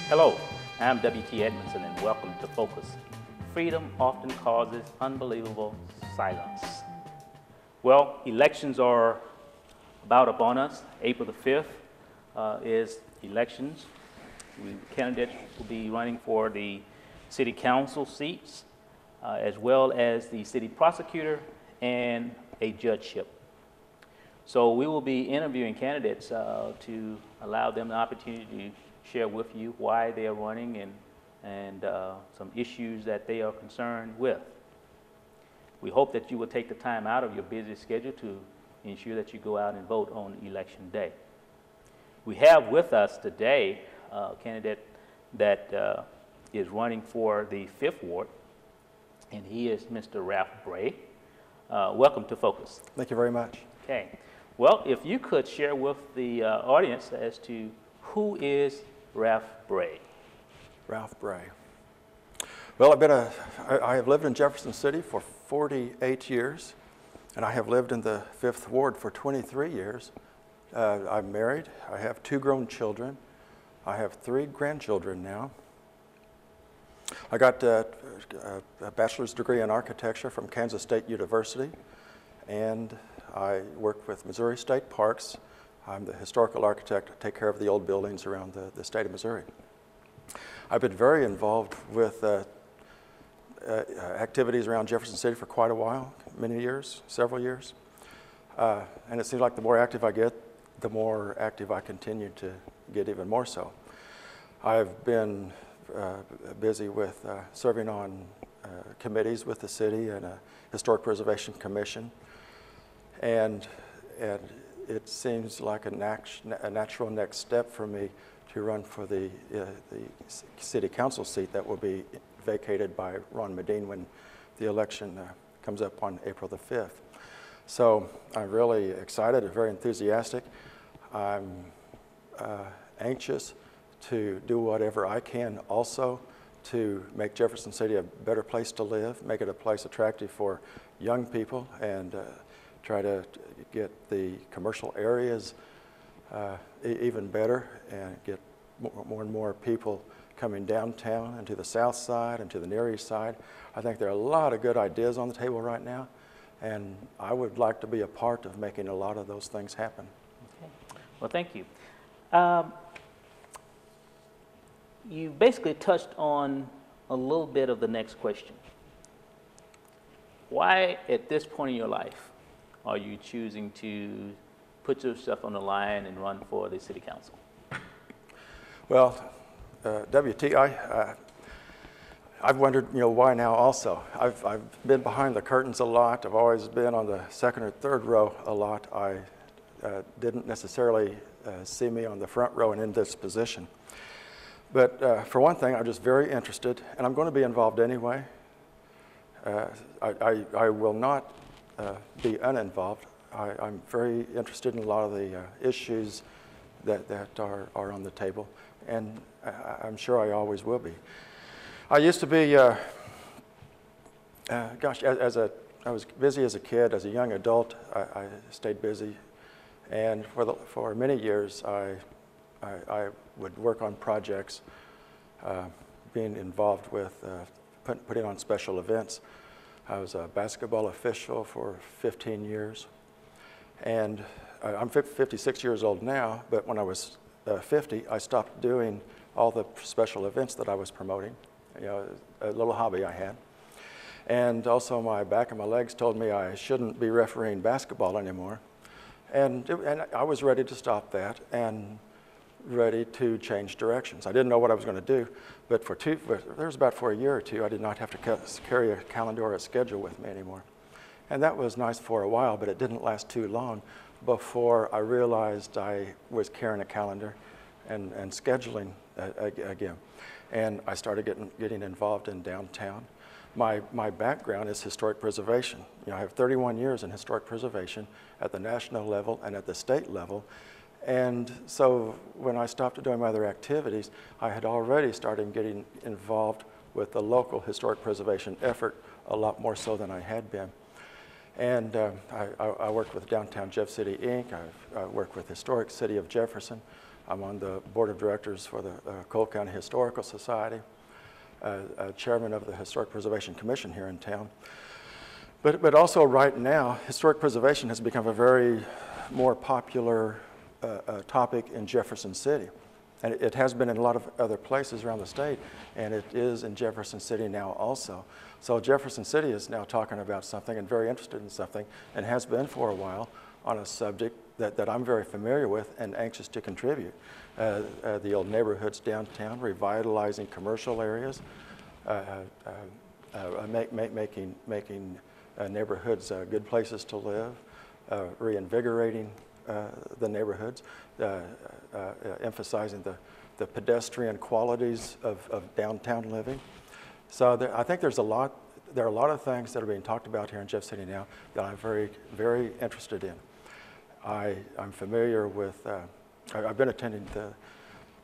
Hello, I'm W.T. Edmonson and welcome to Focus. Freedom often causes unbelievable silence. Well, elections are about upon us. April the 5th is elections. Candidates will be running for the city council seats, as well as the city prosecutor and a judgeship. So we will be interviewing candidates to allow them the opportunity to share with you why they are running and some issues that they are concerned with. We hope that you will take the time out of your busy schedule to ensure that you go out and vote on election day. We have with us today a candidate that is running for the 5th Ward, and he is Mr. Ralph Bray. Welcome to Focus. Thank you very much. Okay. Well, if you could share with the audience as to who is Ralph Bray. Ralph Bray. Well, I have lived in Jefferson City for 48 years, and I have lived in the 5th Ward for 23 years. I'm married. I have 2 grown children. I have 3 grandchildren now. I got a bachelor's degree in architecture from Kansas State University, and I work with Missouri State Parks. I'm the historical architect. I take care of the old buildings around the state of Missouri. I've been very involved with activities around Jefferson City for quite a while, many years, several years. And it seems like the more active I get, the more active I continue to get even more so. I've been busy with serving on committees with the city and a historic preservation commission. And it seems like a natural next step for me to run for the city council seat that will be vacated by Ron Medine when the election comes up on April the 5th. So I'm really excited and very enthusiastic. I'm anxious to do whatever I can also to make Jefferson City a better place to live, make it a place attractive for young people, and try to get the commercial areas even better and get more and more people coming downtown and to the south side and to the Near East side. I think there are a lot of good ideas on the table right now, and I would like to be a part of making a lot of those things happen. Okay. Well, thank you. You basically touched on a little bit of the next question. Why, at this point in your life, are you choosing to put yourself on the line and run for the city council? Well, W.T., I've wondered, why now also. I've been behind the curtains a lot. I've always been on the 2nd or 3rd row a lot. I didn't necessarily see me on the front row and in this position. But for one thing, I'm just very interested, and I'm going to be involved anyway. I will not be uninvolved. I'm very interested in a lot of the issues that are on the table, and I'm sure I always will be. I used to be, I was busy as a kid. As a young adult, I stayed busy, and for many years, I would work on projects, being involved with putting on special events. I was a basketball official for 15 years, and I'm 56 years old now, but when I was 50, I stopped doing all the special events that I was promoting, a little hobby I had. And also my back and my legs told me I shouldn't be refereeing basketball anymore. And I was ready to stop that and ready to change directions. I didn't know what I was going to do, but there was about for a year or two, I did not have to carry a calendar or a schedule with me anymore. And that was nice for a while, but it didn't last too long before I realized I was carrying a calendar and scheduling again. And I started getting involved in downtown. My background is historic preservation. I have 31 years in historic preservation at the national level and at the state level. And so when I stopped doing my other activities, I had already started getting involved with the local historic preservation effort a lot more so than I had been. And I worked with Downtown Jeff City, Inc. I worked with Historic City of Jefferson. I'm on the board of directors for the Cole County Historical Society, chairman of the Historic Preservation Commission here in town. But also right now, historic preservation has become a very more popular topic in Jefferson City. And it has been in a lot of other places around the state, and it is in Jefferson City now also. So Jefferson City is now talking about something and very interested in something, and has been for a while, on a subject that I'm very familiar with and anxious to contribute. The old neighborhoods downtown, revitalizing commercial areas, making neighborhoods good places to live, reinvigorating the neighborhoods, emphasizing the pedestrian qualities of downtown living. So I think there are a lot of things that are being talked about here in Jeff City now that I'm very, very interested in. I'm familiar with, I've been attending the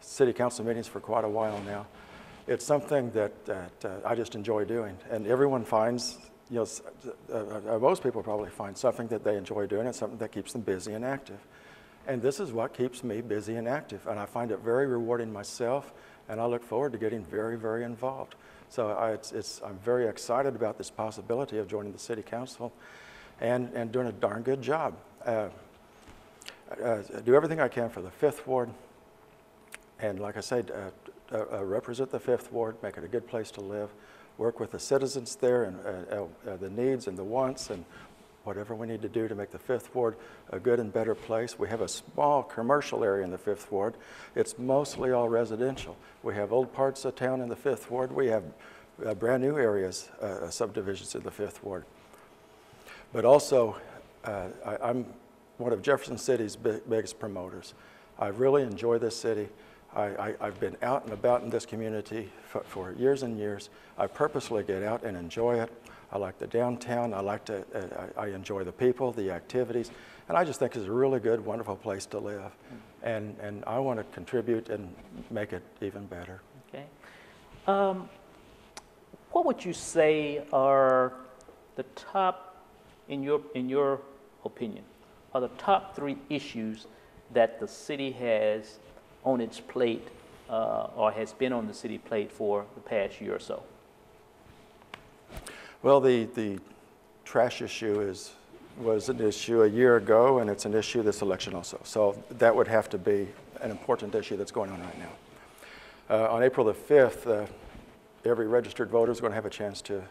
city council meetings for quite a while now. It's something that I just enjoy doing, and everyone finds, most people probably find something that they enjoy doing and something that keeps them busy and active. And this is what keeps me busy and active, and I find it very rewarding myself, and I look forward to getting very, very involved. So I'm very excited about this possibility of joining the city council and doing a darn good job. Do everything I can for the 5th Ward, and like I said, represent the 5th Ward, make it a good place to live, work with the citizens there and the needs and the wants and whatever we need to do to make the 5th Ward a good and better place. We have a small commercial area in the 5th Ward. It's mostly all residential. We have old parts of town in the 5th Ward. We have brand new areas, subdivisions in the 5th Ward. But also, I'm one of Jefferson City's biggest promoters. I really enjoy this city. I've been out and about in this community for years and years. I purposely get out and enjoy it. I like the downtown. I enjoy the people, the activities, and I just think it's a really good, wonderful place to live. And I want to contribute and make it even better. Okay. What would you say are the top, in your opinion, are the top 3 issues that the city has on its plate or has been on the city plate for the past year or so? Well, the trash issue was an issue a year ago, and it's an issue this election also. So that would have to be an important issue that's going on right now. On April the 5th, every registered voter is going to have a chance to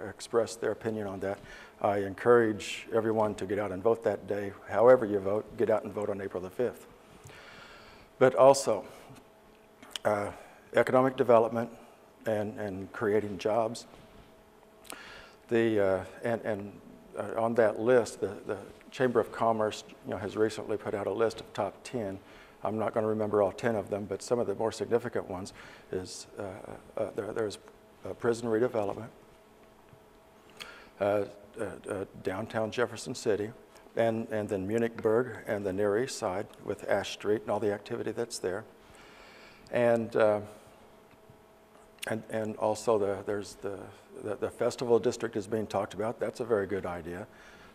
express their opinion on that. I encourage everyone to get out and vote that day. However you vote, get out and vote on April the 5th. But also, economic development and creating jobs. On that list, the Chamber of Commerce has recently put out a list of top 10. I'm not going to remember all 10 of them, but some of the more significant ones is there's prison redevelopment, downtown Jefferson City, and then Munichburg and the Near East Side with Ash Street and all the activity that's there. And also there's the festival district is being talked about. That's a very good idea,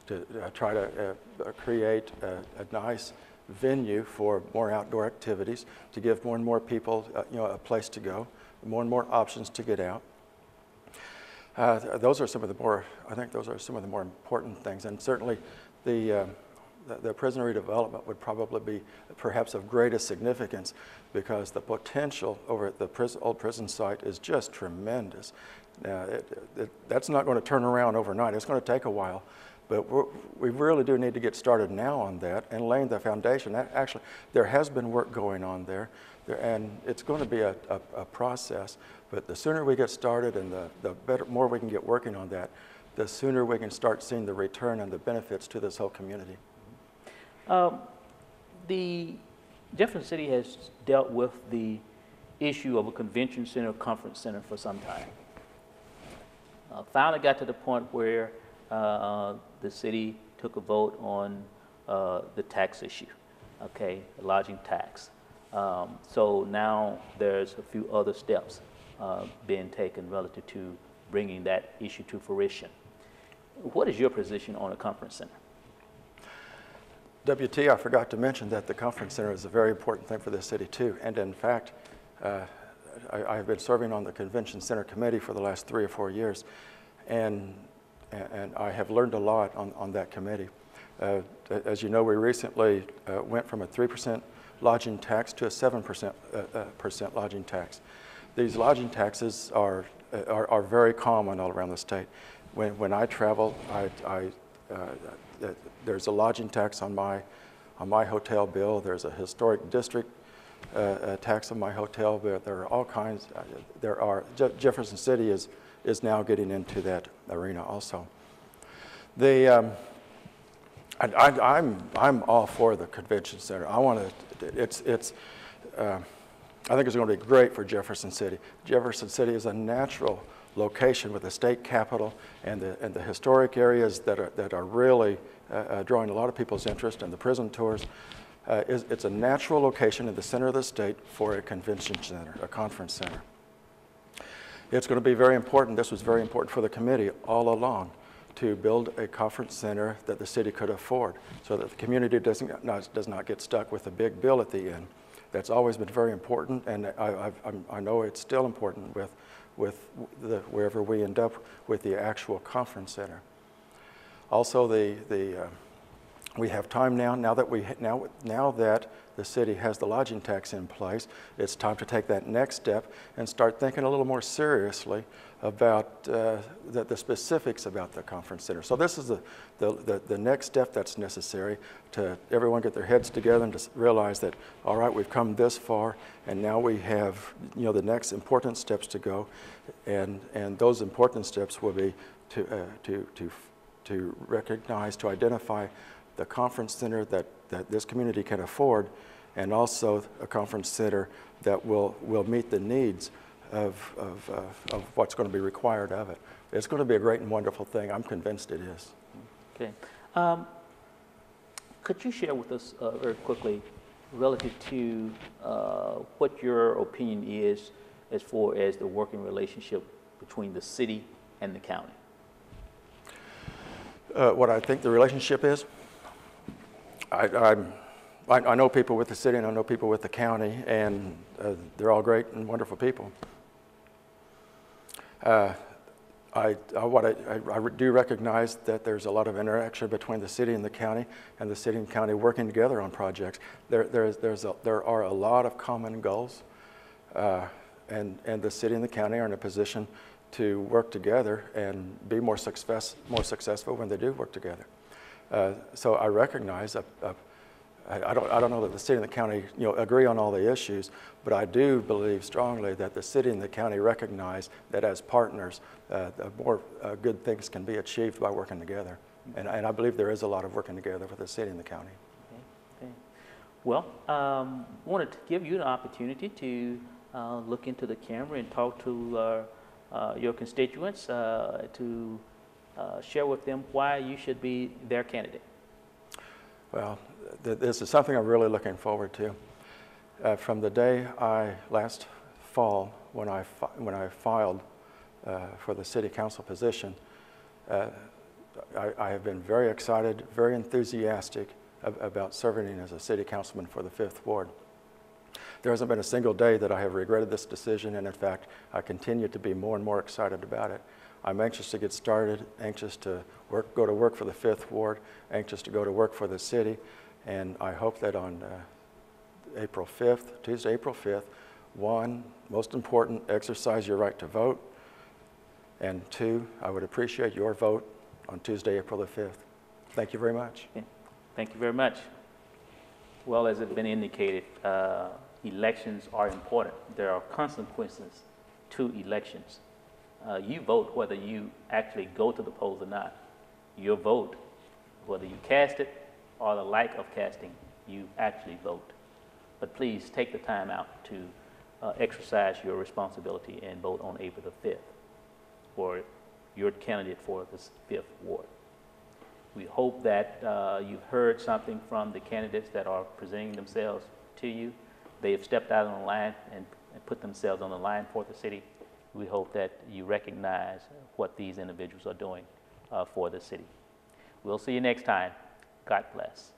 to try to create a nice venue for more outdoor activities, to give more and more people a place to go, more and more options to get out. Those are some of the more, I think those are some of the more important things, and certainly the prison redevelopment would probably be perhaps of greatest significance, because the potential over at the old prison site is just tremendous. That's not going to turn around overnight. It's going to take a while, but we really do need to get started now on that and laying the foundation. Actually, there has been work going on there, and it's going to be a process, but the sooner we get started and the more we can get working on that, the sooner we can start seeing the return and the benefits to this whole community. The Jefferson City has dealt with the issue of a convention center, conference center for some time. Finally got to the point where the city took a vote on the tax issue, okay, the lodging tax. So now there's a few other steps being taken relative to bringing that issue to fruition. What is your position on a conference center? WT, I forgot to mention that the conference center is a very important thing for this city too. And in fact, I have been serving on the convention center committee for the last 3 or 4 years, and I have learned a lot on that committee. As you know, we recently went from a 3% lodging tax to a 7% lodging tax. These lodging taxes are very common all around the state. When I travel, there's a lodging tax on my hotel bill. There's a historic district tax on my hotel bill. There are all kinds. Jefferson City is now getting into that arena also. I'm all for the convention center. I think it's going to be great for Jefferson City. Jefferson City is a natural location with the state capitol and the historic areas that are really drawing a lot of people's interest, and the prison tours. It's a natural location in the center of the state for a convention center, a conference center. It's going to be very important. This was very important for the committee all along, to build a conference center that the city could afford, so that the community does not get stuck with a big bill at the end. That's always been very important, and I know it's still important wherever we end up with the actual conference center. Also, we have time now that the city has the lodging tax in place. It's time to take that next step and start thinking a little more seriously about the specifics about the conference center. So this is the next step that's necessary to everyone get their heads together and to realize that, all right, we've come this far, and now we have the next important steps to go, and those important steps will be to recognize, to identify the conference center that this community can afford, and also a conference center that will meet the needs of what's going to be required of it. It's going to be a great and wonderful thing. I'm convinced it is. Okay. Could you share with us very quickly relative to what your opinion is as far as the working relationship between the city and the county? What I think the relationship is? I know people with the city, and I know people with the county, and they're all great and wonderful people. I do recognize that there's a lot of interaction between the city and the county working together on projects. There are a lot of common goals, and the city and the county are in a position to work together and be more successful when they do work together. So I recognize I don't know that the city and the county agree on all the issues, but I do believe strongly that the city and the county recognize that as partners, more good things can be achieved by working together. And I believe there is a lot of working together for the city and the county. Okay. Well, I wanted to give you an opportunity to look into the camera and talk to your constituents, to share with them why you should be their candidate. Well, this is something I'm really looking forward to. From the day last fall, when I filed for the city council position, I have been very excited, very enthusiastic about serving as a city councilman for the 5th Ward. There hasn't been a single day that I have regretted this decision, and in fact, I continue to be more and more excited about it. I'm anxious to get started, anxious to go to work for the 5th Ward, anxious to go to work for the city, and I hope that on Tuesday, April 5th, 1, most important, exercise your right to vote, and 2, I would appreciate your vote on Tuesday, April the 5th. Thank you very much. Okay. Thank you very much. Well, as it's been indicated, elections are important. There are consequences to elections. You vote whether you actually go to the polls or not. Your vote, whether you cast it or the like of casting, you actually vote. But please take the time out to exercise your responsibility and vote on April the 5th for your candidate for the 5th Ward. We hope that you've heard something from the candidates that are presenting themselves to you. They have stepped out on the line and put themselves on the line for the city. We hope that you recognize what these individuals are doing for the city. We'll see you next time. God bless.